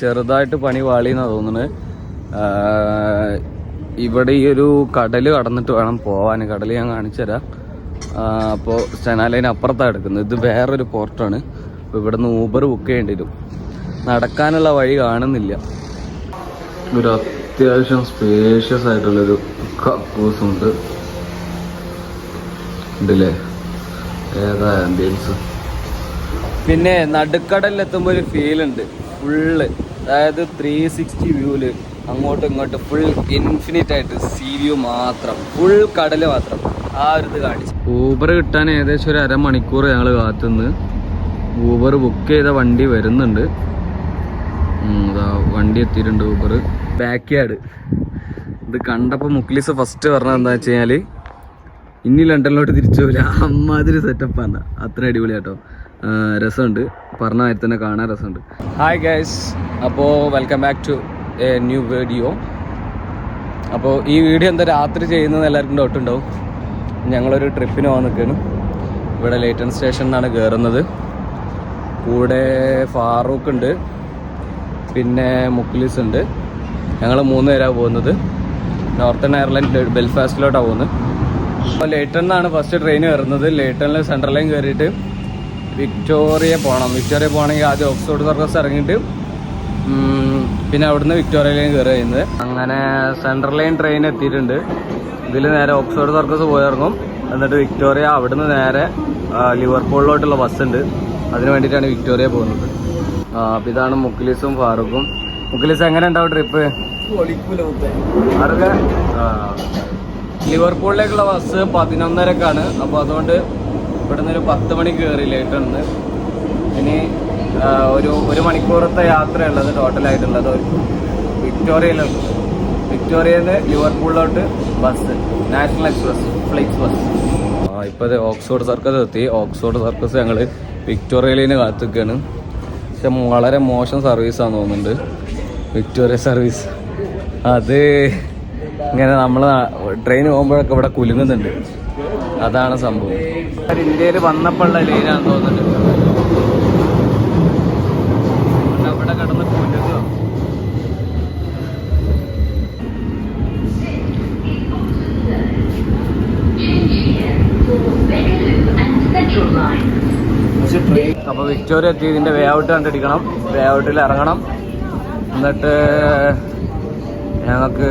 ചെറുതായിട്ട് പണി പാളിയെന്നാണ് തോന്നുന്നത്. ഇവിടെ ഈ ഒരു കടൽ കടന്നിട്ട് വേണം പോവാൻ. കടൽ ഞാൻ കാണിച്ചു തരാം. അപ്പോൾ സെനാലൈന് അപ്പുറത്താണ് എടുക്കുന്നത്. ഇത് വേറൊരു പോർട്ടാണ്. അപ്പോൾ ഇവിടെ നിന്ന് ഊബർ ബുക്ക് ചെയ്യേണ്ടി വരും. നടക്കാനുള്ള വഴി കാണുന്നില്ല. ഒരു അത്യാവശ്യം സ്പേഷ്യസ് ആയിട്ടുള്ളൊരു കക്കൂസുണ്ട് ഉണ്ടല്ലേ. ഏതാ ആംബിയൻസ്. പിന്നെ നടുക്കടലിലെത്തുമ്പോൾ ഒരു ഫീൽ ഉണ്ട്. ഫുള്ള് അതായത് 360 വ്യൂല് അങ്ങോട്ടും ഇങ്ങോട്ടും ഫുൾ ഇൻഫിനിറ്റ് ആയിട്ട് സീ വ്യൂ മാത്രം, ഫുൾ കടല് മാത്രം. ആ ഒരു ഇത് കാണിച്ചു. ഊബർ കിട്ടാൻ ഏകദേശം ഒരു അരമണിക്കൂർ ഞങ്ങൾ കാത്തുനിന്ന്. ഊബർ ബുക്ക് ചെയ്ത വണ്ടി വരുന്നുണ്ട്. വണ്ടി എത്തിയിട്ടുണ്ട്. Uber back yard. ഇത് കണ്ടപ്പോൾ മുക്ലിസ് ഫസ്റ്റ് പറഞ്ഞത് എന്താ വെച്ച് കഴിഞ്ഞാൽ ഇനി ലണ്ടനിലോട്ട് തിരിച്ചു പോകില്ല. അമ്മാതിരി സെറ്റപ്പാണ്. അത്ര അടിപൊളിയാട്ടോ. രസമുണ്ട്. പറഞ്ഞ മാതിരി തന്നെ കാണാൻ രസമുണ്ട്. ഹായ് ഗൈസ്, അപ്പോൾ welcome back to a new video. അപ്പോൾ ഈ വീഡിയോ എന്താ രാത്രി ചെയ്യുന്നത് എല്ലാവർക്കും ഡൗട്ട് ഉണ്ടാവും. ഞങ്ങളൊരു ട്രിപ്പിന് പോകാൻ നിൽക്കുകയാണ്. ഇവിടെ ലേറ്റൺ സ്റ്റേഷനിലാണ് കയറുന്നത്. കൂടെ ഫാറൂഖ് ഉണ്ട്, പിന്നെ മുക്ലിസ് ഉണ്ട്. ഞങ്ങൾ 3 പേരാണ് പോകുന്നത്. നോർത്തേൺ അയർലൻഡ് ബെൽഫാസ്റ്റിലോട്ടാണ് പോകുന്നത്. അപ്പോൾ ലേറ്റൺ നിന്നാണ് ഫസ്റ്റ് ട്രെയിൻ കയറുന്നത്. ലേറ്റണിൽ സെൻട്രൽ ലൈൻ കയറിയിട്ട് വിക്ടോറിയ പോകണം. വിക്ടോറിയ പോകണമെങ്കിൽ ആദ്യം ഓക്സ്ഫോർഡ് സർക്കസ് ഇറങ്ങിയിട്ട് പിന്നെ അവിടുന്ന് വിക്ടോറിയയിലേക്ക് കയറുക ചെയ്യുന്നത്. അങ്ങനെ സെൻട്രൽ ലൈൻ ട്രെയിൻ എത്തിയിട്ടുണ്ട്. ഇതിൽ നേരെ ഓക്സ്ഫോർഡ് സർക്കസ് പോയിറങ്ങും. എന്നിട്ട് വിക്ടോറിയ, അവിടുന്ന് നേരെ ലിവർപൂളിലോട്ടുള്ള ബസ്സുണ്ട്. അതിന് വേണ്ടിയിട്ടാണ് വിക്ടോറിയ പോകുന്നത്. അപ്പോൾ ഇതാണ് മുക്ലിസും ഫാറൂഖും. മുക്ലിസ് എങ്ങനെ ഉണ്ടാവും ട്രിപ്പ്? അതൊക്കെ ലിവർപൂളിലേക്കുള്ള ബസ് 11:30-ക്കാണ്. അപ്പോൾ അതുകൊണ്ട് ഇവിടുന്ന് ഒരു 10 മണിക്ക് കയറി ലേറ്റാണ്. ഇനി ഒരു മണിക്കൂറത്തെ യാത്രയുള്ളത് ടോട്ടലായിട്ടുള്ളത്. വിക്ടോറിയയിൽ നിന്ന് ലിവർപൂളിലോട്ട് bus, national express flights bus. ഇപ്പോൾ ഓക്സ്ഫോർഡ് സർക്കസ് എത്തി. ഓക്സ്ഫോർഡ് സർക്കസ് ഞങ്ങൾ വിക്ടോറിയയിലേക്ക് കാത്തിക്കുകയാണ്. പക്ഷെ വളരെ മോശം സർവീസാന്ന് തോന്നുന്നുണ്ട് വിക്ടോറിയ സർവീസ്. അത് ഇങ്ങനെ നമ്മൾ ട്രെയിൻ പോകുമ്പോഴൊക്കെ ഇവിടെ കുലുങ്ങുന്നുണ്ട്. അതാണ് സംഭവം. ഇന്ത്യയിൽ വന്നപ്പോഴുള്ള ലൈനാണെന്ന് തോന്നുന്നുണ്ട്. ഇവിടെ കിടന്ന് കുലുങ്ങുക. അപ്പോൾ വിക്ടോറിയ എത്തി. ഇതിൻ്റെ വേ ഔട്ട് കണ്ടിരിക്കണം. വേ ഔട്ടിൽ ഇറങ്ങണം. എന്നിട്ട് ഞങ്ങൾക്ക്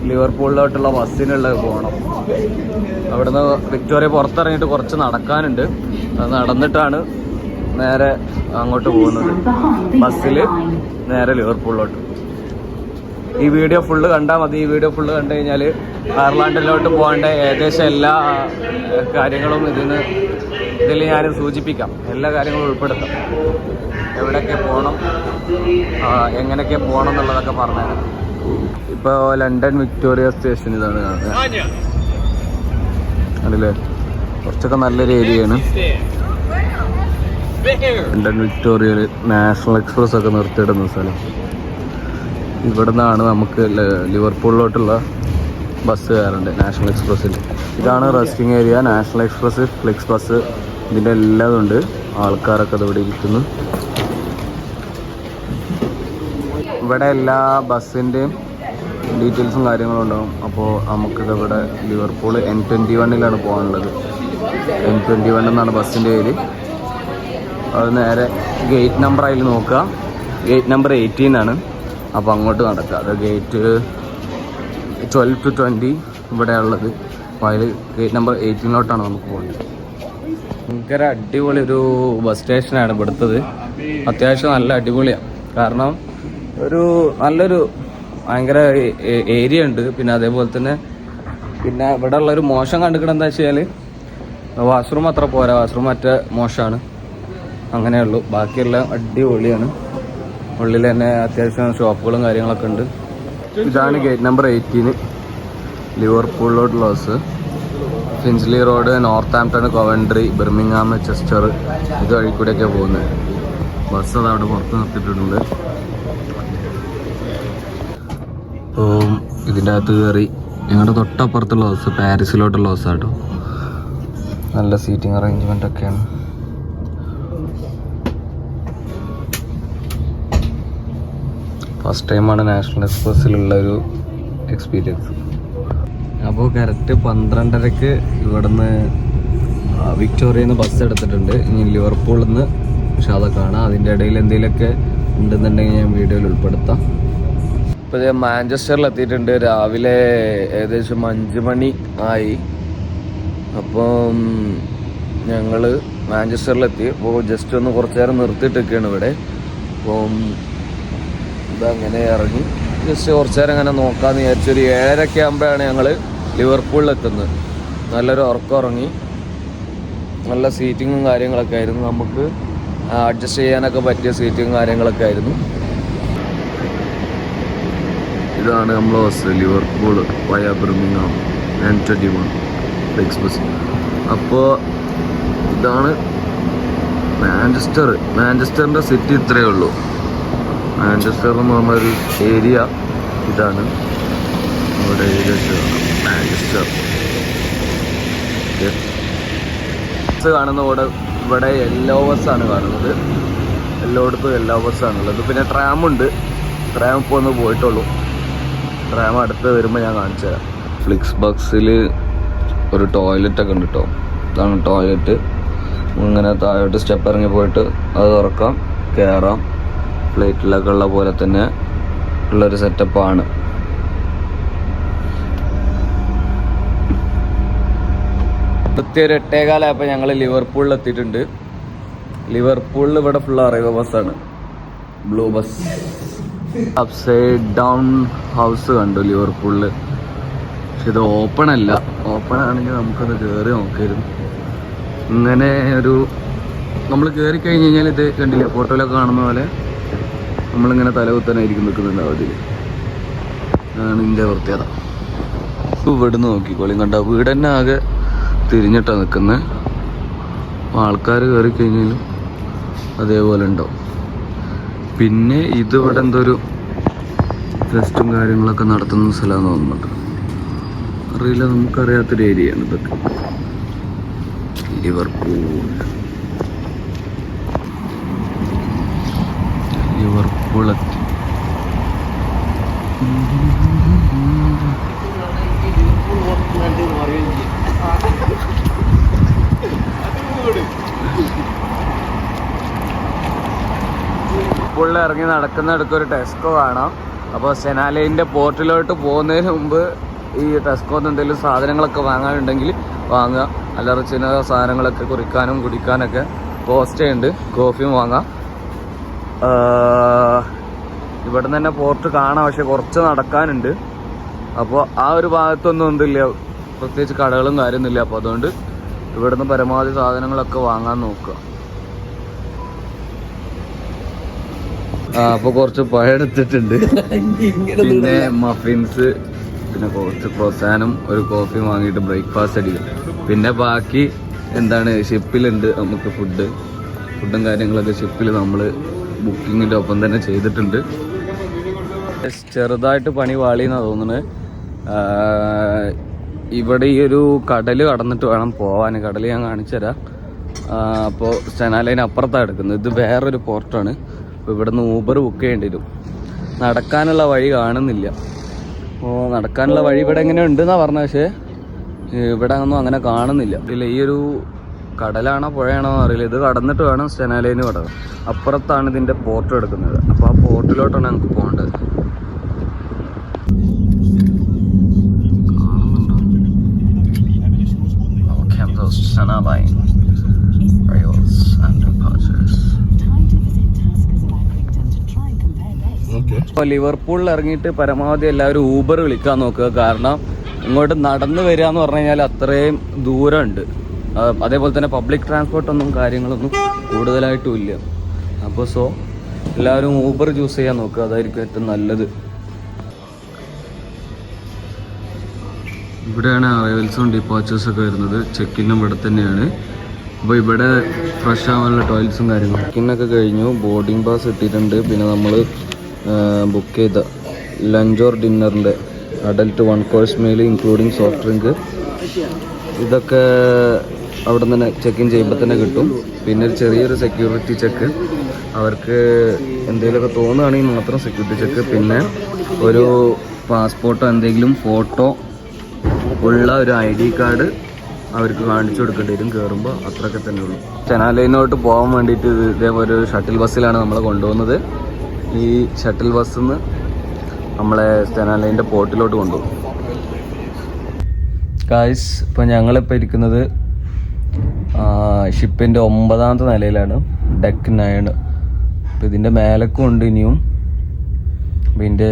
ലിവർപൂളിലോട്ടുള്ള ബസ്സിനുള്ളത് പോകണം. അവിടുന്ന് വിക്ടോറിയ പുറത്തിറങ്ങിയിട്ട് കുറച്ച് നടക്കാനുണ്ട്. അത് നടന്നിട്ടാണ് നേരെ അങ്ങോട്ട് പോകുന്നത്. ബസ്സിൽ നേരെ ലിവർപൂളിലോട്ട്. ഈ വീഡിയോ ഫുള്ള് കണ്ടാൽ മതി. ഈ വീഡിയോ ഫുള്ള് കണ്ടു കഴിഞ്ഞാൽ അയർലാൻഡിലോട്ട് പോകേണ്ട ഏകദേശം എല്ലാ കാര്യങ്ങളും ഇതിൽ ഞാൻ സൂചിപ്പിക്കാം. എല്ലാ കാര്യങ്ങളും ഉൾപ്പെടുത്താം. എവിടെയൊക്കെ പോകണം, എങ്ങനെയൊക്കെ പോകണം എന്നുള്ളതൊക്കെ പറഞ്ഞുതരാം. ഇപ്പോൾ ലണ്ടൻ വിക്ടോറിയ സ്റ്റേഷൻ ഇതാണ് കാണുന്നത്. അതല്ലേ, കുറച്ചൊക്കെ നല്ലൊരു ഏരിയയാണ്. ലണ്ടൻ വിക്ടോറിയയിൽ നാഷണൽ എക്സ്പ്രസ് ഒക്കെ നിർത്തിയിടുന്ന സ്ഥലം. ഇവിടെ നിന്നാണ് നമുക്ക് ലിവർപൂളിലോട്ടുള്ള ബസ് കയറേണ്ടത്, നാഷണൽ എക്സ്പ്രസ്സിൽ. ഇതാണ് resting area. National express, Flix bus, ഇതിൻ്റെ എല്ലാം ഉണ്ട്. ആൾക്കാരൊക്കെ ഇവിടെ ഇരിക്കുന്നു. ഇവിടെ എല്ലാ ബസ്സിൻ്റെയും ഡീറ്റെയിൽസും കാര്യങ്ങളും ഉണ്ടാവും. അപ്പോൾ നമുക്കിതിവിടെ ലിവർപൂൾ N21 പോകാനുള്ളത്. N21 എന്നാണ് ബസ്സിൻ്റെ പേര്. അത് നേരെ ഗേറ്റ് നമ്പർ അതിൽ നോക്കുക. ഗേറ്റ് നമ്പർ 18 ആണ്. അപ്പോൾ അങ്ങോട്ട് നടക്കുക. അത് ഗേറ്റ് 12 to 20 ഇവിടെയുള്ളത്. അപ്പോൾ അതിൽ ഗേറ്റ് നമ്പർ 18 നമുക്ക് പോകുന്നത്. ഭയങ്കര അടിപൊളി ഒരു ബസ് സ്റ്റേഷനാണ് ഇവിടുത്തത്. അത്യാവശ്യം നല്ല അടിപൊളിയാണ്. കാരണം നല്ലൊരു ഭയങ്കര ഏരിയ ഉണ്ട്. പിന്നെ അതേപോലെ തന്നെ പിന്നെ ഇവിടെ ഉള്ളൊരു മോശം കണ്ടിക്കണം എന്താ വെച്ചാൽ വാഷ്റൂം അത്ര പോരാ. വാഷ്റൂം മറ്റേ മോശമാണ്. അങ്ങനെയുള്ളൂ. ബാക്കിയെല്ലാം അടിപൊളിയാണ്. ഉള്ളിൽ തന്നെ അത്യാവശ്യം ഷോപ്പുകളും കാര്യങ്ങളൊക്കെ ഉണ്ട്. ഇതാണ് ഗേറ്റ് നമ്പർ 18 ലിവർപൂളിലോട്ടുള്ള bus. Finchley road, Northampton, Coventry, Birmingham, Chester, ഇത് വഴി കൂടെയൊക്കെയാണ് പോകുന്നത്. ബസ് അത് അവിടെ പുറത്ത് നിർത്തിയിട്ടുണ്ട്. അപ്പോൾ ഇതിൻ്റെ അകത്ത് കയറി ഞങ്ങളുടെ തൊട്ടപ്പുറത്തുള്ള ബസ് പാരീസിലോട്ടുള്ള ബസ്സാട്ടോ. നല്ല സീറ്റിംഗ് അറേഞ്ച്മെൻ്റ് ഒക്കെയാണ്. ഫസ്റ്റ് ടൈമാണ് നാഷണൽ എക്സ്പ്രസ്സിലുള്ളൊരു എക്സ്പീരിയൻസ്. അപ്പോൾ കറക്റ്റ് 12:30 ഇവിടുന്ന് വിക്ടോറിയയിൽ നിന്ന് ബസ് എടുത്തിട്ടുണ്ട്. ഇനി ലിവർപൂളിൽ നിന്ന് പക്ഷെ അതൊക്കെ കാണാം. അതിൻ്റെ ഇടയിൽ എന്തെങ്കിലുമൊക്കെ ഉണ്ടെന്നുണ്ടെങ്കിൽ ഞാൻ വീഡിയോയിൽ ഉൾപ്പെടുത്താം. ഇപ്പോൾ ഞാൻ മാഞ്ചസ്റ്ററിൽ എത്തിയിട്ടുണ്ട്. രാവിലെ ഏകദേശം 5 മണി ആയി. അപ്പം ഞങ്ങൾ മാഞ്ചസ്റ്ററിലെത്തി. അപ്പോൾ ജസ്റ്റ് ഒന്ന് കുറച്ച് നേരം നിർത്തിയിട്ടൊക്കെയാണ് ഇവിടെ. അപ്പം ഇതങ്ങനെ ഇറങ്ങി ജസ്റ്റ് കുറച്ച് നേരം അങ്ങനെ നോക്കാമെന്ന് വിചാരിച്ചു. ഒരു 7:30 ആകുമ്പോഴാണ് ഞങ്ങൾ ലിവർപൂളിലെത്തുന്നത്. നല്ലൊരു ഉറക്കം ഉറങ്ങി. നല്ല സീറ്റിങ്ങും കാര്യങ്ങളൊക്കെ ആയിരുന്നു. നമുക്ക് അഡ്ജസ്റ്റ് ചെയ്യാനൊക്കെ പറ്റിയ സീറ്റിങ്ങും കാര്യങ്ങളൊക്കെ ആയിരുന്നു. ഇതാണ് നമ്മളെ ബസ്, ലിവർപൂൾ വയ ബിർമിംഗ്ഹാം N21 എക്സ്പ്രസ്. അപ്പോൾ ഇതാണ് മാഞ്ചസ്റ്ററിൻ്റെ സിറ്റി ഇത്രയേ ഉള്ളൂ. മാഞ്ചസ്റ്റർ എന്ന് പറഞ്ഞൊരു ഏരിയ ഇതാണ്. ഇവിടെ ഏരിയ മാഞ്ചസ്റ്റർ ബസ് കാണുന്ന ഇവിടെ യെല്ലോ ബസ്സാണ് കാണുന്നത്. എല്ലായിടത്തും യെല്ലോ ബസ്സാണുള്ളത്. പിന്നെ ട്രാമുണ്ട്. ട്രാം ഇപ്പോൾ ഒന്ന് പോയിട്ടുള്ളൂ. ട്രാം അടുത്ത് വരുമ്പോൾ ഞാൻ കാണിച്ചു തരാം. ഫ്ലിക്സ് ബസ്സിൽ ഒരു ടോയ്ലറ്റൊക്കെ ഉണ്ട് കേട്ടോ. ഇതാണ് ടോയ്ലറ്റ്. ഇങ്ങനെ താഴോട്ട് സ്റ്റെപ്പ് ഇറങ്ങി പോയിട്ട് അത് തുറക്കാം, കയറാം. ഫ്ലൈറ്റിലൊക്കെ ഉള്ള പോലെ തന്നെ ഉള്ളൊരു സെറ്റപ്പാണ്. കൃത്യം 8:15 ഞങ്ങൾ ലിവർപൂളിൽ എത്തിയിട്ടുണ്ട്. ലിവർപൂളിൽ ഇവിടെ ഫുൾ അറൈവ ബസ്സാണ്, blue bus. Upside down house കണ്ടു ലിവർപൂളിൽ. പക്ഷെ ഇത് ഓപ്പൺ അല്ല. ഓപ്പൺ ആണെങ്കിൽ നമുക്കത് കയറി നോക്കായിരുന്നു. ഇങ്ങനെ ഒരു നമ്മൾ കയറി കഴിഞ്ഞ് കഴിഞ്ഞാൽ ഇത് കണ്ടില്ല, ഫോട്ടോയിലൊക്കെ കാണുന്ന പോലെ നമ്മളിങ്ങനെ തലകുത്തനായിരിക്കും നിൽക്കുന്നുണ്ടാവും അതിൽ. അതാണ് ഇതിൻ്റെ പ്രത്യേകത. ഇവിടുന്ന് നോക്കിക്കോളിയും കണ്ട വീട് തന്നെ ആകെ തിരിഞ്ഞിട്ടാണ് നിൽക്കുന്നത്. ആൾക്കാർ കയറി കഴിഞ്ഞാലും അതേപോലെ ഉണ്ടാവും. പിന്നെ ഇതിവിടെ എന്തൊരു ഫെസ്റ്റും കാര്യങ്ങളൊക്കെ നടത്തുന്ന സ്ഥലമാണെന്ന് തോന്നുന്നുണ്ട്. അറിയില്ല, നമുക്കറിയാത്തൊരു ഏരിയയാണ് ഇതൊക്കെ. ലിവർപൂളെത്തി. ലിവർപൂളിൽ ഇറങ്ങി നടക്കുന്നിടക്ക് ഒരു ടെസ്കോ കാണാം. അപ്പോൾ സെനാലൈൻ്റെ പോർട്ടിലോട്ട് പോകുന്നതിന് മുമ്പ് ഈ ടെസ്കോന്ന് എന്തെങ്കിലും സാധനങ്ങളൊക്കെ വാങ്ങാനുണ്ടെങ്കിൽ വാങ്ങുക. അല്ലറ ചില സാധനങ്ങളൊക്കെ കുറിക്കാനും കുടിക്കാനൊക്കെ പോസ്റ്റേ ഉണ്ട്. കോഫിയും വാങ്ങാം. ഇവിടെ നിന്ന് തന്നെ പോർട്ട് കാണാം, പക്ഷെ കുറച്ച് നടക്കാനുണ്ട്. അപ്പോൾ ആ ഒരു ഭാഗത്തൊന്നും എന്തില്ല, പ്രത്യേകിച്ച് കടകളും കാര്യമൊന്നുമില്ല. അപ്പോൾ അതുകൊണ്ട് ഇവിടെ നിന്ന് പരമാവധി സാധനങ്ങളൊക്കെ വാങ്ങാൻ നോക്കുക. അപ്പോൾ കുറച്ച് പഴം എടുത്തിട്ടുണ്ട്, പിന്നെ മഫിൻസ്, പിന്നെ കുറച്ച് ക്രോസാനും ഒരു കോഫിയും വാങ്ങിയിട്ട് ബ്രേക്ക്ഫാസ്റ്റ് അടിക്കും. പിന്നെ ബാക്കി എന്താണ് ഷിപ്പിലുണ്ട് നമുക്ക് ഫുഡും കാര്യങ്ങളൊക്കെ ഷിപ്പിൽ നമ്മൾ ബുക്കിങ്ങിൻ്റെ ഒപ്പം തന്നെ ചെയ്തിട്ടുണ്ട്. ചെറുതായിട്ട് പണി വാളിയെന്നാണ് തോന്നുന്നത്. ഇവിടെ ഈ ഒരു കടൽ കടന്നിട്ട് വേണം പോവാൻ. കടൽ ഞാൻ കാണിച്ചു തരാം. അപ്പോൾ സെനാലൈൻ അപ്പുറത്താണ് എടുക്കുന്നത്. ഇത് വേറൊരു പോർട്ടാണ്. അപ്പോൾ ഇവിടെ നിന്ന് ഊബർ ബുക്ക് ചെയ്യേണ്ടി വരും. നടക്കാനുള്ള വഴി കാണുന്നില്ല. അപ്പോൾ നടക്കാനുള്ള വഴി ഇവിടെ എങ്ങനെ ഉണ്ടെന്നാണ് പറഞ്ഞത്, പക്ഷേ ഇവിടെ ഒന്നും അങ്ങനെ കാണുന്നില്ല. ഇല്ല, ഈ ഒരു കടലാണോ പുഴയാണോ അറിയില്ല. ഇത് കടന്നിട്ട് വേണം സെനാലൈന് കടക്കാൻ. അപ്പുറത്താണ് ഇതിൻ്റെ പോർട്ട് എടുക്കുന്നത്. അപ്പോൾ ആ പോർട്ടിലോട്ടാണ് ഞങ്ങൾക്ക് പോകേണ്ടത്. അപ്പോൾ ലിവർപൂളിൽ ഇറങ്ങിയിട്ട് പരമാവധി എല്ലാവരും ഊബർ വിളിക്കാൻ നോക്കുക. കാരണം ഇങ്ങോട്ട് നടന്നു വരിക എന്ന് പറഞ്ഞു കഴിഞ്ഞാൽ അത്രയും ദൂരമുണ്ട്. അതേപോലെ തന്നെ പബ്ലിക് ട്രാൻസ്പോർട്ടൊന്നും കാര്യങ്ങളൊന്നും കൂടുതലായിട്ടും ഇല്ല. അപ്പോൾ എല്ലാവരും ഊബർ ചൂസ് ചെയ്യാൻ നോക്കുക. അതായിരിക്കും ഏറ്റവും നല്ലത്. ഇവിടെയാണ് അറൈവൽസും ഡിപ്പാച്ചേഴ്സൊക്കെ വരുന്നത്. ചെക്കിനും ഇവിടെ തന്നെയാണ്. അപ്പോൾ ഇവിടെ ഫ്രഷ് ആവാനുള്ള ടോയ്ലറ്റ്സും കാര്യങ്ങളും. ചെക്കിനൊക്കെ കഴിഞ്ഞു. ബോർഡിംഗ് പാസ് കിട്ടിയിട്ടുണ്ട്. പിന്നെ നമ്മൾ ബുക്ക് ചെയ്ത ലഞ്ച് ഓർ ഡിന്നറിൻ്റെ adult 1 course meal including soft drink, ഇതൊക്കെ അവിടെ നിന്ന് ചെക്ക് ഇൻ ചെയ്യുമ്പോൾ തന്നെ കിട്ടും. പിന്നെ ഒരു ചെറിയൊരു സെക്യൂരിറ്റി ചെക്ക്. അവർക്ക് എന്തെങ്കിലുമൊക്കെ തോന്നുകയാണെങ്കിൽ മാത്രം സെക്യൂരിറ്റി ചെക്ക്. പിന്നെ ഒരു പാസ്പോർട്ടോ എന്തെങ്കിലും ഫോട്ടോ ഉള്ള ഒരു ID കാർഡ് അവർക്ക് കാണിച്ചു കൊടുക്കേണ്ടി വരും കയറുമ്പോൾ. അത്രയൊക്കെ തന്നെ ഉള്ളൂ. ചെനാലയിലോട്ട് പോകാൻ വേണ്ടിയിട്ട് ഇതേപോലെ ഒരു ഷട്ടിൽ ബസ്സിലാണ് നമ്മളെ കൊണ്ടുപോകുന്നത്. ഈ ഷട്ടിൽ ബസ്സിൽ നിന്ന് നമ്മളെ ചെനാലയിൻ്റെ പോർട്ടിലോട്ട് കൊണ്ടുപോകും. ഗായ്സ്, ഇപ്പോൾ ഞങ്ങളിപ്പോൾ ഇരിക്കുന്നത് ഷിപ്പിൻ്റെ 9ാമത്തെ നിലയിലാണ്, ഡെക്ക് 9. അപ്പോൾ ഇതിൻ്റെ മേലക്കും ഉണ്ട് ഇനിയും. അപ്പോൾ ഇതിൻ്റെ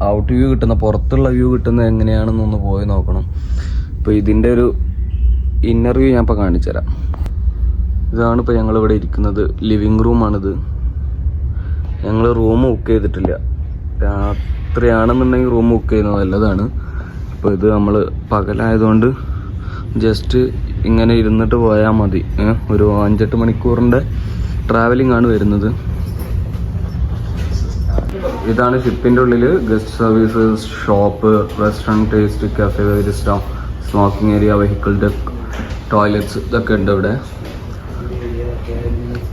ഔട്ട് വ്യൂ കിട്ടുന്ന, പുറത്തുള്ള വ്യൂ കിട്ടുന്നത് എങ്ങനെയാണെന്നൊന്ന് പോയി നോക്കണം. ഇപ്പോൾ ഇതിൻ്റെ ഒരു ഇന്നർ വ്യൂ ഞാൻ ഇപ്പോൾ കാണിച്ചു തരാം. ഇതാണ് ഇപ്പോൾ ഞങ്ങളിവിടെ ഇരിക്കുന്നത്. ലിവിങ് റൂമാണിത്. ഞങ്ങൾ റൂം ബുക്ക് ചെയ്തിട്ടില്ല. രാത്രിയാണെന്നുണ്ടെങ്കിൽ റൂം ബുക്ക് ചെയ്യുന്നത് നല്ലതാണ്. അപ്പോൾ ഇത് നമ്മൾ പകലായതുകൊണ്ട് ജസ്റ്റ് ഇങ്ങനെ ഇരുന്നിട്ട് പോയാൽ മതി. ഒരു 5-8 മണിക്കൂറിൻ്റെ ട്രാവലിംഗ് ആണ് വരുന്നത്. ഇതാണ് ഷിപ്പിൻ്റെ ഉള്ളിൽ guest services, shop, restaurant, taste, cafe, barista, smoking area, vehicle deck, toilets ഇതൊക്കെ ഉണ്ട് ഇവിടെ.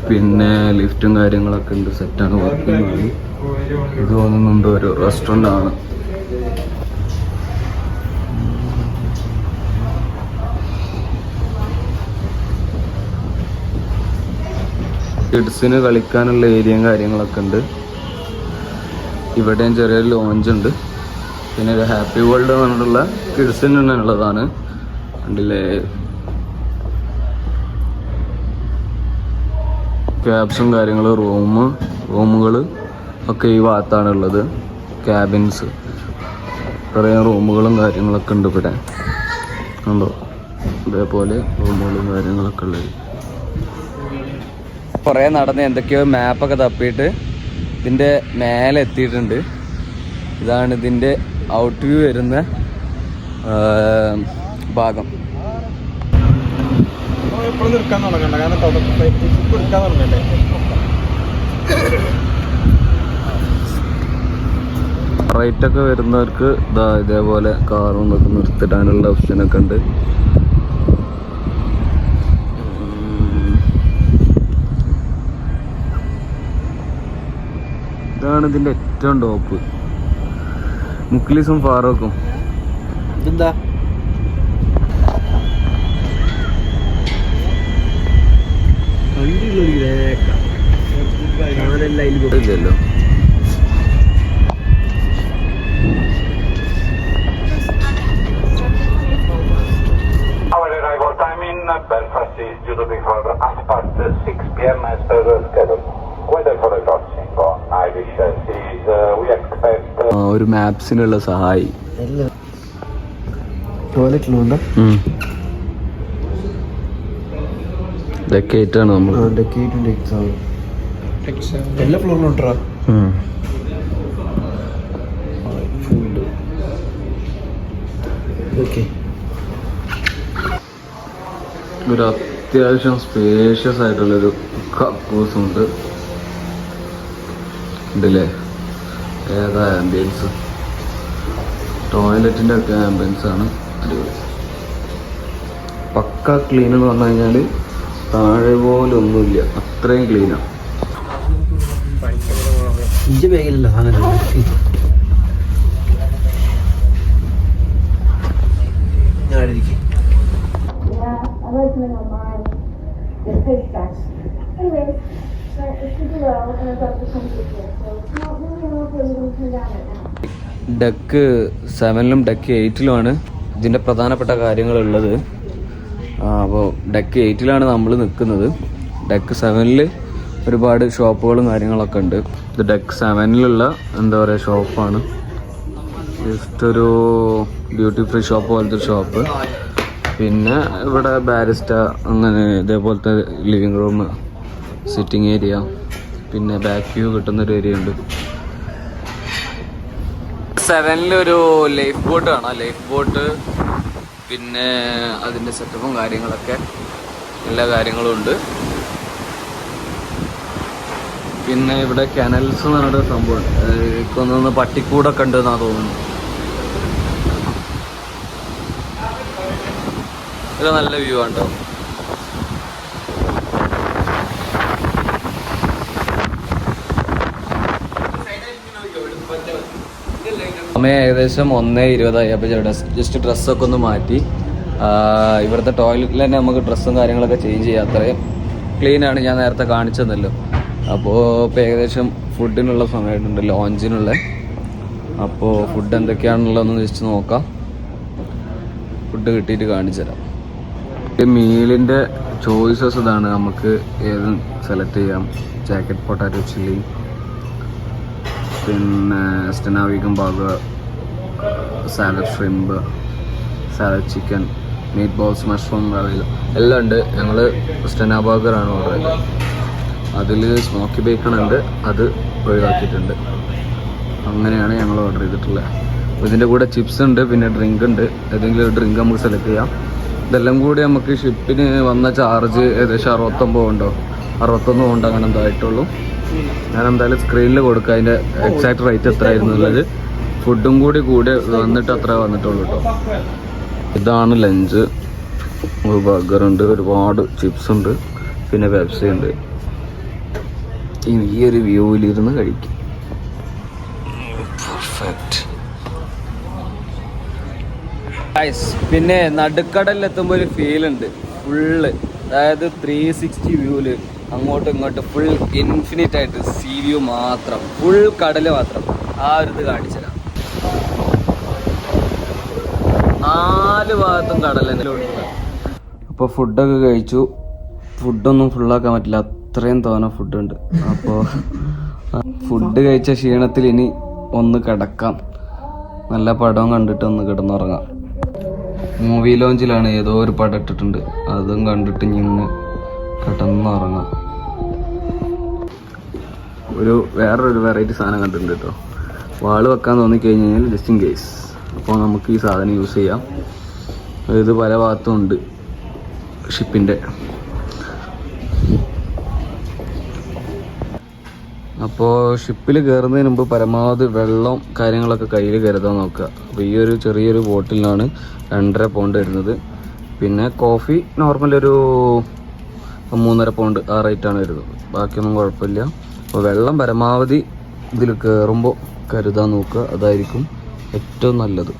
പിന്നെ ലിഫ്റ്റും കാര്യങ്ങളൊക്കെ ഉണ്ട്, സെറ്റാണ്, വർക്കിംഗ് ആണ്. ഇത് തോന്നുന്നുണ്ട് ഒരു റെസ്റ്റോറൻ്റ് ആണ്. കിഡ്സിന് കളിക്കാനുള്ള ഏരിയയും കാര്യങ്ങളൊക്കെ ഉണ്ട്. ഇവിടെയും ചെറിയൊരു ലോഞ്ച് ഉണ്ട്. പിന്നെ ഒരു ഹാപ്പി വേൾഡ് പറഞ്ഞിട്ടുള്ള കിഡ്സിന് ഉള്ളതാണ്. കണ്ടില്ലേ, ക്യാബ്സും കാര്യങ്ങളും, റൂമുകൾ ഒക്കെ ഈ ഭാഗത്താണ് ഉള്ളത്. ക്യാബിൻസ്, കുറേ റൂമുകളും കാര്യങ്ങളൊക്കെ ഉണ്ട് ഇവിടെ. കണ്ടോ, ഇതേപോലെ റൂമുകളും കാര്യങ്ങളൊക്കെ ഉള്ളത്. കുറേ നടന്ന് എന്തൊക്കെയോ മാപ്പൊക്കെ തപ്പിയിട്ട് ഇതിൻ്റെ മേലെ എത്തിയിട്ടുണ്ട്. ഇതാണ് ഇതിൻ്റെ ഔട്ട് വ്യൂ വരുന്ന ഭാഗം. റൈറ്റൊക്കെ വരുന്നവർക്ക് ഇതേപോലെ കാറും ഇതൊക്കെ നിർത്തിടാനുള്ള ഓപ്ഷനൊക്കെ ഉണ്ട്. ഇതാണ് ഇതിൻ്റെ ഏറ്റവും ടോപ്പ്. മുക്ലിസും ഫാറൂഖും. ഇതെന്താ ഇല്ലല്ലോ. Our arrival time in Belfast is due to be for past 6 p.m. as per the schedule. Weather for the crossing on Irish seas, we expect ഒരു മാപ്സിനുള്ള സഹായി. ടോയ്ലറ്റിലുണ്ട്. ഡെക്കേറ്റാണ് നമ്മൾ. എല്ലാ ഫ്ലോറിലും ഉണ്ടോ? ഒരു അത്യാവശ്യം സ്പേഷ്യസ് ആയിട്ടുള്ളൊരു കക്കൂസ് ഉണ്ട്. ഉണ്ടല്ലേ, ഏതാ ആംബിയൻസ്. ടോയ്ലറ്റിൻ്റെ ഒക്കെ ആംബിയൻസ് ആണ് അടിപൊളി. പക്ക ക്ലീൻ എന്ന് പറഞ്ഞു കഴിഞ്ഞാൽ താഴെ പോലെ ഒന്നുമില്ല, അത്രയും ക്ലീനാണ്. ഇഞ്ചി ബാഗിലല്ലോ അങ്ങനെ. ഡെക്ക് 7ലും ഡെക്ക് 8ലുമാണ് ഇതിൻ്റെ പ്രധാനപ്പെട്ട കാര്യങ്ങളുള്ളത്. അപ്പോൾ ഡെക്ക് 8ലാണ് നമ്മൾ നിൽക്കുന്നത്. ഡെക്ക് 7ൽ ഒരുപാട് ഷോപ്പുകളും കാര്യങ്ങളൊക്കെ ഉണ്ട്. ഇത് ഡെക്ക് 7ലുള്ള എന്താ പറയുക ഷോപ്പാണ്. ജസ്റ്റ് ഒരു ഡ്യൂട്ടി ഫ്രീ ഷോപ്പ് പോലത്തെ ഒരു ഷോപ്പ്. പിന്നെ ഇവിടെ ബാരിസ്റ്റ, അങ്ങനെ ഇതേപോലത്തെ ലിവിങ് റൂം, സിറ്റിംഗ് ഏരിയ, പിന്നെ ബാക്ക് വ്യൂ കിട്ടുന്നൊരു ഏരിയ ഉണ്ട്. 7ലൊരു ലൈഫ് ബോട്ട് കാണാം. ലൈഫ് ബോട്ട്, പിന്നെ അതിൻ്റെ സെറ്റപ്പും കാര്യങ്ങളൊക്കെ എല്ലാ കാര്യങ്ങളും ഉണ്ട്. പിന്നെ ഇവിടെ കനൽസ് എന്ന് പറഞ്ഞൊരു സംഭവം, എനിക്കൊന്ന് പട്ടിക്കൂടൊക്കെ ഉണ്ട് എന്നാണ് തോന്നുന്നു. ഇത് നല്ല വ്യൂ ആണ് കേട്ടോ. സമയം ഏകദേശം 1:20 അപ്പോൾ ജസ്റ്റ് ഡ്രസ്സൊക്കെ ഒന്ന് മാറ്റി. ഇവിടുത്തെ ടോയ്ലറ്റിൽ തന്നെ നമുക്ക് ഡ്രസ്സും കാര്യങ്ങളൊക്കെ ചേഞ്ച് ചെയ്യാം, അത്രയും ക്ലീനാണ്. ഞാൻ നേരത്തെ കാണിച്ചെന്നല്ലോ. അപ്പോൾ ഇപ്പോൾ ഏകദേശം ഫുഡിനുള്ള സമയമുണ്ട്, ലോഞ്ചിനുള്ള. അപ്പോൾ ഫുഡ് എന്തൊക്കെയാണുള്ളതെന്ന് ജസ്റ്റ് നോക്കാം. ഫുഡ് കിട്ടിയിട്ട് കാണിച്ചു തരാം. മീലിൻ്റെ ചോയ്സസ് ഇതാണ്, നമുക്ക് ഏത് സെലക്ട് ചെയ്യാം. ജാക്കറ്റ് പൊട്ടാറ്റോ ചില്ലി, പിന്നെ Stena vegan burger, salad shrimp, salad chicken, meet balls, mushroom എല്ലാം ഉണ്ട്. ഞങ്ങൾ സ്റ്റെന ബർഗറാണ് ഓർഡർ ചെയ്തത്. അതിൽ സ്മോക്കി ബേക്കൺ ഉണ്ട്, അത് ഒഴിവാക്കിയിട്ടുണ്ട്. അങ്ങനെയാണ് ഞങ്ങൾ ഓർഡർ ചെയ്തിട്ടുള്ളത്. ഇതിൻ്റെ കൂടെ ചിപ്സ് ഉണ്ട്, പിന്നെ ഡ്രിങ്ക് ഉണ്ട്. ഏതെങ്കിലും ഒരു ഡ്രിങ്ക് നമുക്ക് സെലക്ട് ചെയ്യാം. ഇതെല്ലാം കൂടി നമുക്ക് ഷിപ്പിന് വന്ന ചാർജ് ഏകദേശം 61 പൗണ്ട് അങ്ങനെ എന്തായിട്ടുള്ളൂ. ഞാൻ എന്തായാലും സ്ക്രീനിൽ കൊടുക്കുക അതിൻ്റെ എക്സാക്ട് റേറ്റ് എത്ര ആയിരുന്നു ഉള്ളത്. ഫുഡും കൂടി വന്നിട്ട് അത്ര വന്നിട്ടുള്ളൂ കേട്ടോ. ഇതാണ് ലഞ്ച്. ഒരു ബർഗറുണ്ട്, ഒരുപാട് ചിപ്സ് ഉണ്ട്, പിന്നെ പെപ്സി ഉണ്ട്. ഈ ഒരു വ്യൂവിലിരുന്ന് കഴിക്കും. പെർഫെക്റ്റ്. പിന്നെ നടുക്കടലിലെത്തുമ്പോൾ ഒരു ഫീൽ ഉണ്ട്. ഫുള്ള് അതായത് 360 വ്യൂവില് അങ്ങോട്ടും ഇങ്ങോട്ടും ഫുൾ ഇൻഫിനിറ്റ് ആയിട്ട് സീ വ്യൂ മാത്രം, ഫുൾ കടല് മാത്രം. ആ ഒരു ഇത് കാണിച്ചുതരാം. 4 ഭാഗത്തും കടൽ തന്നെ. അപ്പോൾ ഫുഡൊക്കെ കഴിച്ചു. ഫുഡൊന്നും ഫുള്ളാക്കാൻ പറ്റില്ല, അത്രയും തോന്നെ ഫുഡുണ്ട്. അപ്പോൾ ഫുഡ് കഴിച്ച ക്ഷീണത്തിൽ ഇനി ഒന്ന് കിടക്കാം. നല്ല പടം കണ്ടിട്ട് ഒന്ന് കിടന്നുറങ്ങാം. മൂവി ലോഞ്ചിലാണ് ഏതോ ഒരു പടം ഇട്ടിട്ടുണ്ട്, അതും കണ്ടിട്ട് ഇന്ന് കിടന്നുറങ്ങാം. വേറൊരു വെറൈറ്റി സാധനം കണ്ടിട്ടുണ്ട് കേട്ടോ. വാള് വെക്കാൻ തോന്നിക്കഴിഞ്ഞ് കഴിഞ്ഞാൽ ജസ്റ്റ് ഇൻ കേസ് അപ്പോൾ നമുക്ക് ഈ സാധനം യൂസ് ചെയ്യാം. ഇത് പല ഭാഗത്തും ഉണ്ട് ഷിപ്പിൻ്റെ. അപ്പോൾ ഷിപ്പിൽ കയറുന്നതിന് മുമ്പ് പരമാവധി വെള്ളം കാര്യങ്ങളൊക്കെ കയ്യിൽ കരുതാൻ നോക്കുക. അപ്പോൾ ഈ ഒരു ചെറിയൊരു ബോട്ടിലാണ് 2.5 പൗണ്ട് വരുന്നത്. പിന്നെ കോഫി നോർമൽ ഒരു 3.5 പൗണ്ട് ആ റേറ്റാണ് വരുന്നത്. ബാക്കിയൊന്നും കുഴപ്പമില്ല. അപ്പോൾ വെള്ളം പരമാവധി ഇതിൽ കയറുമ്പോൾ കരുതാൻ നോക്കുക, അതായിരിക്കും ഏറ്റവും നല്ലത്.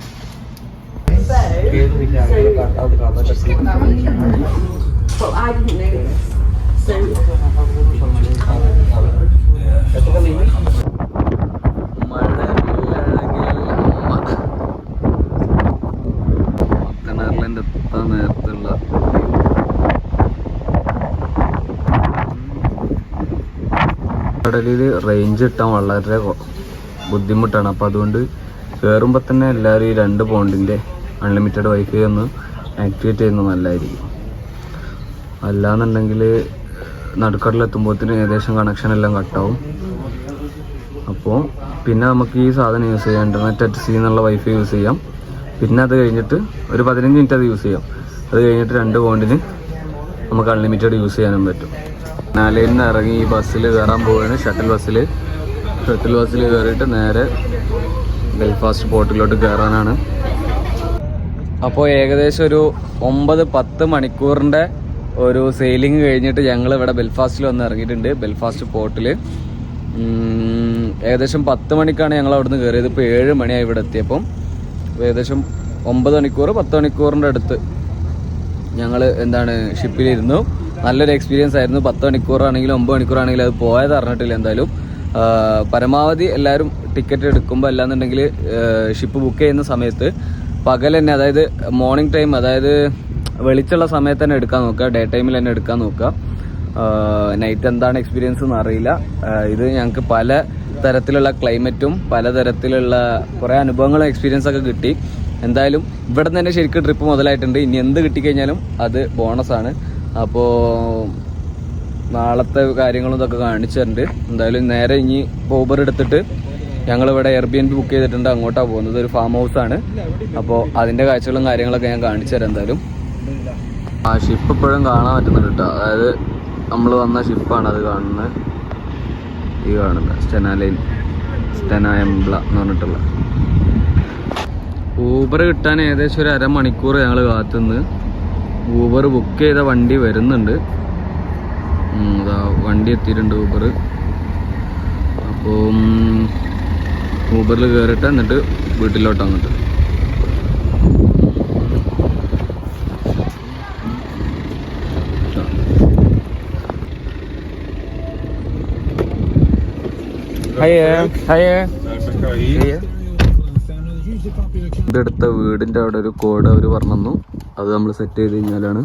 കിണറിലെൻ്റെ എത്താൻ നേരത്തുള്ള കടലിൽ റേഞ്ച് കിട്ടാൻ വളരെ ബുദ്ധിമുട്ടാണ്. അപ്പോൾ അതുകൊണ്ട് കയറുമ്പോൾ തന്നെ എല്ലാവരും ഈ 2 പൗണ്ടിൻ്റെ അൺലിമിറ്റഡ് വൈഫൈ ഒന്ന് ആക്ടിവേറ്റ് ചെയ്യുന്നത് നല്ലതായിരിക്കും. അല്ലാന്നുണ്ടെങ്കിൽ നടുക്കടലെത്തുമ്പോഴത്തേന് ഏകദേശം കണക്ഷൻ എല്ലാം കട്ടാവും. അപ്പോൾ പിന്നെ നമുക്ക് ഈ സാധനം യൂസ് ചെയ്യാം, ഇൻ്റർനെറ്റ് അറ്റ് സീ എന്നുള്ള വൈഫൈ യൂസ് ചെയ്യാം. പിന്നെ അത് കഴിഞ്ഞിട്ട് ഒരു 15 മിനിറ്റ് അത് യൂസ് ചെയ്യാം. അത് കഴിഞ്ഞിട്ട് 2 പൗണ്ടിന് നമുക്ക് അൺലിമിറ്റഡ് യൂസ് ചെയ്യാനും പറ്റും. നാലയിൽ നിന്ന് ഇറങ്ങി ഈ ബസ്സിൽ കയറാൻ പോവുകയാണ്, ഷട്ടിൽ ബസ്സിൽ കയറിയിട്ട് നേരെ ബെൽഫാസ്റ്റ് പോർട്ടിലോട്ട് കയറാനാണ്. അപ്പോൾ ഏകദേശം ഒരു 9-10 മണിക്കൂറിൻ്റെ ഒരു സെയിലിംഗ് കഴിഞ്ഞിട്ട് ഞങ്ങൾ ഇവിടെ ബെൽഫാസ്റ്റിൽ വന്ന് ഇറങ്ങിയിട്ടുണ്ട്. ബെൽഫാസ്റ്റ് പോർട്ടിൽ ഏകദേശം 10 മണിക്കാണ് ഞങ്ങൾ അവിടുന്ന് കയറിയത്. ഇപ്പോൾ 7 മണിയായി ഇവിടെ എത്തിയപ്പം. ഏകദേശം 9 മണിക്കൂർ 10 മണിക്കൂറിൻ്റെ അടുത്ത് ഞങ്ങൾ ഷിപ്പിലിരുന്നു. നല്ലൊരു എക്സ്പീരിയൻസ് ആയിരുന്നു. 10 മണിക്കൂറാണെങ്കിലും 9 മണിക്കൂറാണെങ്കിലും അത് പോയത് അറിഞ്ഞിട്ടില്ല. എന്തായാലും പരമാവധി എല്ലാവരും ടിക്കറ്റ് എടുക്കുമ്പോൾ അല്ലാന്നുണ്ടെങ്കിൽ ഷിപ്പ് ബുക്ക് ചെയ്യുന്ന സമയത്ത് പകൽ തന്നെ, അതായത് മോർണിംഗ് ടൈം, അതായത് വെളിച്ചുള്ള സമയത്ത് തന്നെ എടുക്കാൻ നോക്കുക, ഡേ ടൈമിൽ തന്നെ എടുക്കാൻ നോക്കുക. നൈറ്റ് എന്താണ് എക്സ്പീരിയൻസ് എന്ന് അറിയില്ല. ഇത് ഞങ്ങൾക്ക് പല തരത്തിലുള്ള ക്ലൈമറ്റും പലതരത്തിലുള്ള കുറേ അനുഭവങ്ങളും എക്സ്പീരിയൻസ് ഒക്കെ കിട്ടി. എന്തായാലും ഇവിടെ നിന്ന് തന്നെ ശരിക്കും ട്രിപ്പ് മുതലായിട്ടുണ്ട്. ഇനി എന്ത് കിട്ടിക്കഴിഞ്ഞാലും അത് ബോണസാണ്. അപ്പോൾ നാളത്തെ കാര്യങ്ങളും ഇതൊക്കെ കാണിച്ചിട്ടുണ്ട്. എന്തായാലും നേരെ ഇനി ഊബർ എടുത്തിട്ട് ഞങ്ങളിവിടെ എയർബിഎൻബി ബുക്ക് ചെയ്തിട്ടുണ്ട്, അങ്ങോട്ടാണ് പോകുന്നത്. ഒരു ഫാം ഹൗസാണ്. അപ്പോൾ അതിൻ്റെ കാഴ്ചകളും കാര്യങ്ങളൊക്കെ ഞാൻ കാണിച്ചു തരാം. എന്തായാലും ആ ഷിപ്പ് ഇപ്പോഴും കാണാൻ പറ്റുന്നുണ്ട് കേട്ടോ. അതായത് നമ്മൾ വന്ന ഷിപ്പാണ് അത് കാണുന്നത്. ഈ കാണുന്നത് സ്റ്റെന എംബ്ല എന്ന് പറഞ്ഞിട്ടുള്ള. ഊബർ കിട്ടാൻ ഏകദേശം ഒരു അരമണിക്കൂർ ഞങ്ങൾ കാത്തുനിന്ന്. ഊബർ ബുക്ക് ചെയ്ത വണ്ടി വരുന്നുണ്ട്. വണ്ടി എത്തിയിട്ടുണ്ട് ഊബർ. അപ്പം ഊബറിൽ കയറിയിട്ട് എന്നിട്ട് വീട്ടിലോട്ട് അങ്ങോട്ട്. എടുത്ത വീടിൻ്റെ അവിടെ ഒരു കോഡ് അവർ പറഞ്ഞു. അത് നമ്മൾ സെറ്റ് ചെയ്ത് കഴിഞ്ഞാലാണ്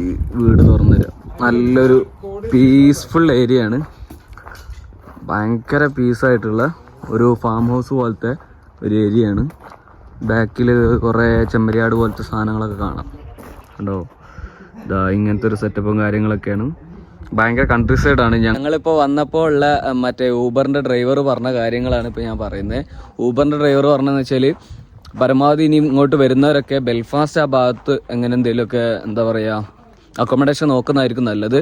ഈ വീട് തുറന്നു തരിക. നല്ലൊരു പീസ്ഫുൾ ഏരിയ ആണ്, ഭയങ്കര പീസായിട്ടുള്ള ഒരു ഫാം ഹൗസ് പോലത്തെ ഒരു ഏരിയ ആണ്. ബാക്കിൽ കുറേ ചെമ്മരിയാട് പോലത്തെ സാധനങ്ങളൊക്കെ കാണാം, കണ്ടോ. ഇതാ ഇങ്ങനത്തെ ഒരു സെറ്റപ്പും കാര്യങ്ങളൊക്കെയാണ്. ഭയങ്കര കൺട്രി സൈഡാണ്. ഞങ്ങളിപ്പോൾ വന്നപ്പോൾ ഉള്ള മറ്റേ ഊബറിൻ്റെ ഡ്രൈവർ പറഞ്ഞ കാര്യങ്ങളാണ് ഇപ്പോൾ ഞാൻ പറയുന്നത്. ഊബറിൻ്റെ ഡ്രൈവർ പറഞ്ഞതെന്ന് വെച്ചാൽ പരമാവധി ഇനി ഇങ്ങോട്ട് വരുന്നവരൊക്കെ ബെൽഫാസ്റ്റ് ആ ഭാഗത്ത് എങ്ങനെ എന്തെങ്കിലുമൊക്കെ എന്താ പറയുക അക്കോമഡേഷൻ നോക്കുന്നതായിരിക്കും നല്ലത്.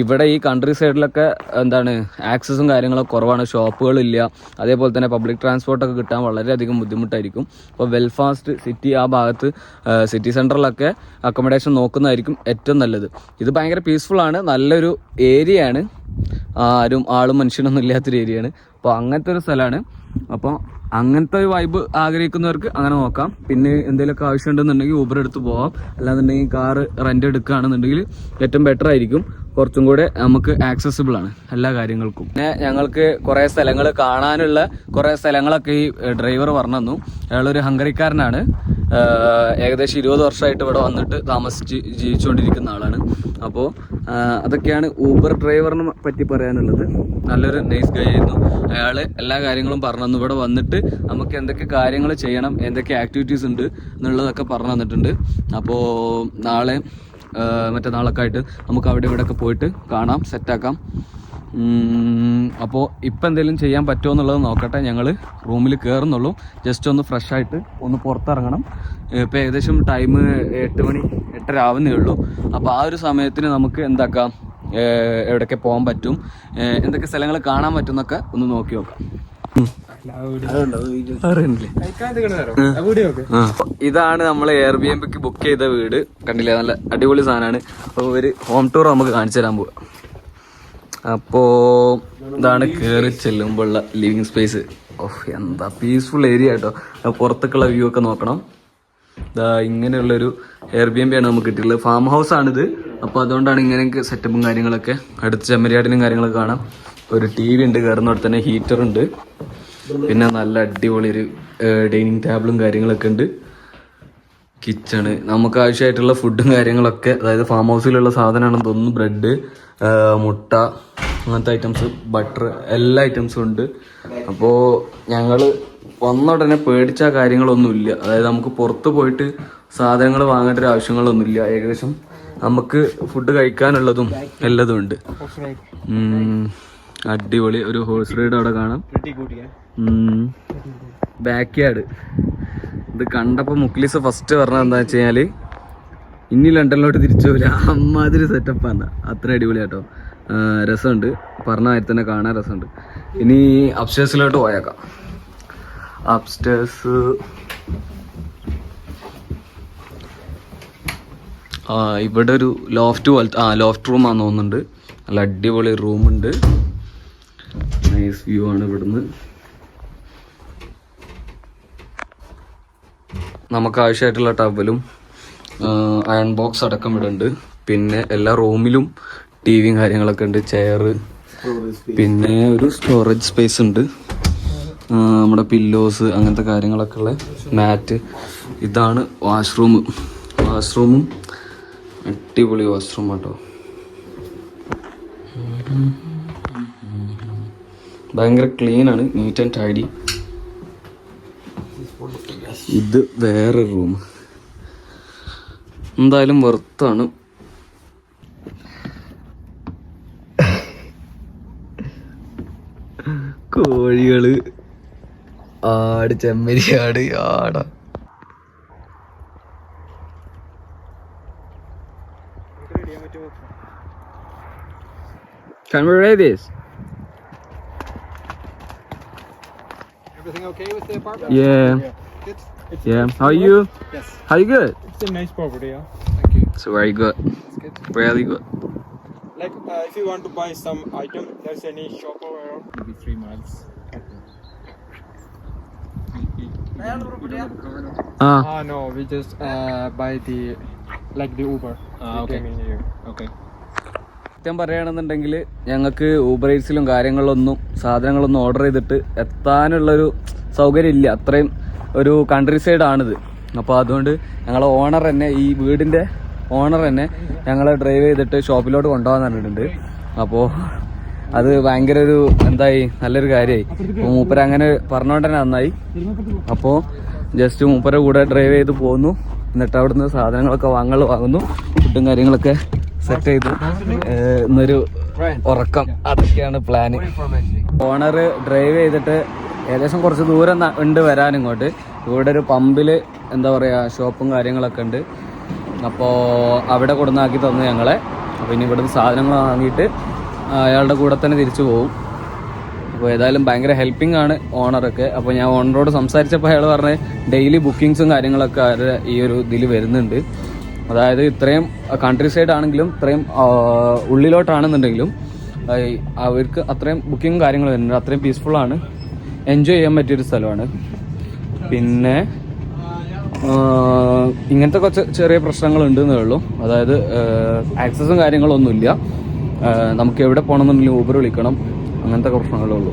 ഇവിടെ ഈ കൺട്രി സൈഡിലൊക്കെ എന്താണ് ആക്സസും കാര്യങ്ങളൊക്കെ കുറവാണ്, ഷോപ്പുകളില്ല, അതേപോലെ തന്നെ പബ്ലിക് ട്രാൻസ്പോർട്ടൊക്കെ കിട്ടാൻ വളരെയധികം ബുദ്ധിമുട്ടായിരിക്കും. അപ്പോൾ ബെൽഫാസ്റ്റ് സിറ്റി ആ ഭാഗത്ത് സിറ്റി സെൻറ്ററിലൊക്കെ അക്കോമഡേഷൻ നോക്കുന്നതായിരിക്കും ഏറ്റവും നല്ലത്. ഇത് ഭയങ്കര പീസ്ഫുള്ളാണ്, നല്ലൊരു ഏരിയയാണ്, ആളും മനുഷ്യനൊന്നും ഇല്ലാത്തൊരു ഏരിയയാണ്. അപ്പോൾ അങ്ങനത്തെ ഒരു സ്ഥലമാണ്. അപ്പോൾ അങ്ങനത്തെ ഒരു വൈബ് ആഗ്രഹിക്കുന്നവർക്ക് അങ്ങനെ നോക്കാം. പിന്നെ എന്തെങ്കിലുമൊക്കെ ആവശ്യമുണ്ടെന്നുണ്ടെങ്കിൽ ഊബർ എടുത്ത് പോവാം. അല്ലാന്നുണ്ടെങ്കിൽ കാറ് റെൻ്റ് എടുക്കുകയാണെന്നുണ്ടെങ്കിൽ ഏറ്റവും ബെറ്റർ ആയിരിക്കും, കുറച്ചും കൂടെ നമുക്ക് ആക്സസിബിൾ ആണ് എല്ലാ കാര്യങ്ങൾക്കും. പിന്നെ ഞങ്ങൾക്ക് കുറേ സ്ഥലങ്ങൾ കാണാനുള്ള കുറേ സ്ഥലങ്ങളൊക്കെ ഈ ഡ്രൈവർ പറഞ്ഞു തന്നു. അയാളൊരു ഹംഗറിക്കാരനാണ്, ഏകദേശം 20 വർഷമായിട്ട് ഇവിടെ വന്നിട്ട് താമസിച്ച് ജീവിച്ചുകൊണ്ടിരിക്കുന്ന ആളാണ്. അപ്പോൾ അതൊക്കെയാണ് ഊബർ ഡ്രൈവറിനെ പറ്റി പറയാനുള്ളത്. നല്ലൊരു നൈസ് ഗൈ ആയിരുന്നു അയാൾ. എല്ലാ കാര്യങ്ങളും പറഞ്ഞു തന്നു. ഇവിടെ വന്നിട്ട് നമുക്ക് എന്തൊക്കെ കാര്യങ്ങൾ ചെയ്യണം, എന്തൊക്കെ ആക്ടിവിറ്റീസ് ഉണ്ട് എന്നുള്ളതൊക്കെ പറഞ്ഞു തന്നിട്ടുണ്ട്. അപ്പോൾ നാളെ മറ്റന്നാളൊക്കെ ആയിട്ട് നമുക്ക് അവിടെ ഇവിടെയൊക്കെ പോയിട്ട് കാണാം, സെറ്റാക്കാം. അപ്പോൾ ഇപ്പം എന്തെങ്കിലും ചെയ്യാൻ പറ്റുമോ എന്നുള്ളത് നോക്കട്ടെ. ഞങ്ങൾ റൂമിൽ കയറുന്നുള്ളൂ, ജസ്റ്റ് ഒന്ന് ഫ്രഷ് ആയിട്ട് ഒന്ന് പുറത്തിറങ്ങണം. ഇപ്പോൾ ഏകദേശം ടൈം 8 മണി 8:30 ആവുന്നേ ഉള്ളൂ. അപ്പോൾ ആ ഒരു സമയത്തിന് നമുക്ക് എന്താക്കാം, എവിടെയൊക്കെ പോകാൻ പറ്റും, എന്തൊക്കെ സ്ഥലങ്ങൾ കാണാൻ പറ്റും എന്നൊക്കെ ഒന്ന് നോക്കി നോക്കാം. ഇതാണ് നമ്മൾ എയർബിഎൻബിക്ക് ബുക്ക് ചെയ്ത വീട്, കണ്ടില്ലേ, നല്ല അടിപൊളി സാധനമാണ്. അപ്പോൾ ഒരു ഹോം ടൂർ നമുക്ക് കാണിച്ചു തരാൻ പോവാ. അപ്പോൾ ഇതാണ് കയറി ചെല്ലുമ്പോഴുള്ള ലിവിങ് സ്പേസ്. ഓഹ് എന്താ പീസ്ഫുൾ ഏരിയ കേട്ടോ. പുറത്തേക്കുള്ള വ്യൂ ഒക്കെ നോക്കണം. ഇതാ ഇങ്ങനെയുള്ളൊരു എയർബിഎൻബി ആണ് നമുക്ക് കിട്ടിയിട്ടുള്ളത്. ഫാം ഹൗസ് ആണിത്. അപ്പോൾ അതുകൊണ്ടാണ് ഇങ്ങനെ സെറ്റപ്പും കാര്യങ്ങളൊക്കെ. അടുത്ത് ചെമ്മരിയാടിനും കാര്യങ്ങളൊക്കെ കാണാം. ഒരു TV ഉണ്ട്, കയറുന്നിടത്ത് തന്നെ ഹീറ്റർ ഉണ്ട്. പിന്നെ നല്ല അടിപൊളി ഒരു ഡൈനിങ് ടേബിളും കാര്യങ്ങളൊക്കെ ഉണ്ട്. കിച്ചണ്, നമുക്ക് ആവശ്യമായിട്ടുള്ള ഫുഡും കാര്യങ്ങളൊക്കെ, അതായത് ഫാം ഹൗസിലുള്ള സാധനമാണെന്ന് തോന്നുന്നു. ബ്രെഡ്, മുട്ട, അങ്ങനത്തെ ഐറ്റംസ്, ബട്ടർ, എല്ലാ ഐറ്റംസും ഉണ്ട്. അപ്പോൾ ഞങ്ങൾ വന്ന ഉടനെ പേടിച്ച കാര്യങ്ങളൊന്നുമില്ല. അതായത് നമുക്ക് പുറത്ത് പോയിട്ട് സാധനങ്ങൾ വാങ്ങേണ്ട ഒരു ആവശ്യങ്ങളൊന്നുമില്ല. ഏകദേശം നമുക്ക് ഫുഡ് കഴിക്കാനുള്ളതും എല്ലാതും ഉണ്ട്. അടിപൊളി ഒരു ഹോഴ്സ് റൈഡ് അവിടെ കാണാം. ബാക്ക് യാർഡ് ഇത് കണ്ടപ്പോൾ മുക്ലിസ് ഫസ്റ്റ് പറഞ്ഞത് എന്താ വെച്ച് കഴിഞ്ഞാൽ ഇനി ലണ്ടനിലോട്ട് തിരിച്ചു പോകില്ല, അമ്മാതിരി സെറ്റപ്പാണ്. അത്ര അടിപൊളിയാട്ടോ, രസമുണ്ട്. പറഞ്ഞ കാര്യം തന്നെ കാണാൻ രസമുണ്ട്. ഇനി അപ്സ്റ്റേഴ്സിലോട്ട് പോയേക്കാം. അപ്സ്റ്റേഴ്സ് ഇവിടെ ഒരു ലോഫ്റ്റ് പോലത്തെ ലോഫ്റ്റ് റൂമാണെന്ന് തോന്നുന്നുണ്ട്. നല്ല അടിപൊളി റൂമുണ്ട്, നൈസ് വ്യൂ ആണ് ഇവിടുന്ന്. നമുക്ക് ആവശ്യമായിട്ടുള്ള ടവലും അയൺ ബോക്സ് അടക്കം ഇവിടെ ഉണ്ട്. പിന്നെ എല്ലാ റൂമിലും TVയും കാര്യങ്ങളൊക്കെ ഉണ്ട്, ചെയറ്, പിന്നെ ഒരു സ്റ്റോറേജ് സ്പേസ് ഉണ്ട്, നമ്മുടെ പില്ലോസ് അങ്ങനത്തെ കാര്യങ്ങളൊക്കെ ഉള്ള മാറ്റ്. ഇതാണ് വാഷ്റൂമും അടിപൊളി വാഷ്റൂം കേട്ടോ. ഭയങ്കര ക്ലീനാണ്, നീറ്റ് ആൻഡ് ടൈഡി. ഇത് വേറെ റൂം, എന്തായാലും വെർത്താണ്. കോഴികള്, ആട്, ചെമ്മരിയാട്, ആടാ. Can we rate this? Everything okay with the apartment? Yeah. Yeah. How are you? Yes. How you good? It's a nice property, yeah. Thank you. So very good. It's good. Really good. Like, if you want to buy some item, there's any shop around, maybe 3 miles. No, we just buy the Uber. Okay. Okay. സത്യം പറയുകയാണെന്നുണ്ടെങ്കിൽ ഞങ്ങൾക്ക് Uber ഈറ്റ്സിലും കാര്യങ്ങളിലൊന്നും സാധനങ്ങളൊന്നും order ചെയ്തിട്ട് എത്താനുള്ളൊരു സൗകര്യം ഇല്ല. അത്രയും ഒരു country സൈഡാണിത്. അപ്പോൾ അതുകൊണ്ട് ഞങ്ങളെ ഓണർ തന്നെ, ഈ വീടിൻ്റെ ഓണർ തന്നെ ഞങ്ങളെ ഡ്രൈവ് ചെയ്തിട്ട് ഷോപ്പിലോട്ട് കൊണ്ടുപോകാൻ പറഞ്ഞിട്ടുണ്ട്. അപ്പോൾ അത് ഭയങ്കര ഒരു എന്തായി നല്ലൊരു കാര്യമായി. അപ്പോൾ മൂപ്പര അങ്ങനെ പറഞ്ഞുകൊണ്ട് തന്നെ നന്നായി. അപ്പോൾ ജസ്റ്റ് മൂപ്പര കൂടെ ഡ്രൈവ് ചെയ്ത് പോകുന്നു. എന്നിട്ട് അവിടുന്ന് സാധനങ്ങളൊക്കെ വാങ്ങുന്നു. ഫുഡും കാര്യങ്ങളൊക്കെ സെറ്റ് ചെയ്ത് ഇന്നൊരു ഉറക്കം, അതൊക്കെയാണ് പ്ലാന്. ഓണർ ഡ്രൈവ് ചെയ്തിട്ട് ഏകദേശം കുറച്ച് ദൂരം ഉണ്ട് വരാൻ ഇങ്ങോട്ട്. ഇവിടെ ഒരു പമ്പിൽ എന്താ പറയുക ഷോപ്പും കാര്യങ്ങളൊക്കെ ഉണ്ട്. അപ്പോൾ അവിടെ കൊടുന്നാക്കി തന്നു ഞങ്ങളെ. അപ്പോൾ ഇനി ഇവിടുന്ന് സാധനങ്ങൾ വാങ്ങിയിട്ട് അയാളുടെ കൂടെ തന്നെ തിരിച്ചു പോകും. അപ്പോൾ ഏതായാലും ഭയങ്കര ഹെൽപ്പിംഗ് ആണ് ഓണറൊക്കെ. അപ്പോൾ ഞാൻ ഓണറോട് സംസാരിച്ചപ്പോൾ അയാൾ പറഞ്ഞ് ഡെയിലി ബുക്കിങ്സും കാര്യങ്ങളൊക്കെ അവരുടെ ഈ ഒരു ഇതിൽ വരുന്നുണ്ട്. അതായത് ഇത്രയും കൺട്രി സൈഡ് ആണെങ്കിലും ഇത്രയും ഉള്ളിലോട്ടാണെന്നുണ്ടെങ്കിലും അവർക്ക് അത്രയും ബുക്കിങ്ങും കാര്യങ്ങളും വരുന്നുണ്ട്. അത്രയും പീസ്ഫുള്ളാണ്, എൻജോയ് ചെയ്യാൻ പറ്റിയൊരു സ്ഥലമാണ്. പിന്നെ ഇങ്ങനത്തെ കുറച്ച് ചെറിയ പ്രശ്നങ്ങളുണ്ട് എന്നേ ഉള്ളൂ. അതായത് ആക്സസും കാര്യങ്ങളൊന്നുമില്ല. നമുക്ക് എവിടെ പോകണമെന്നുണ്ടെങ്കിലും ഊബർ വിളിക്കണം, അങ്ങനത്തെ പ്രശ്നങ്ങളേ ഉള്ളൂ.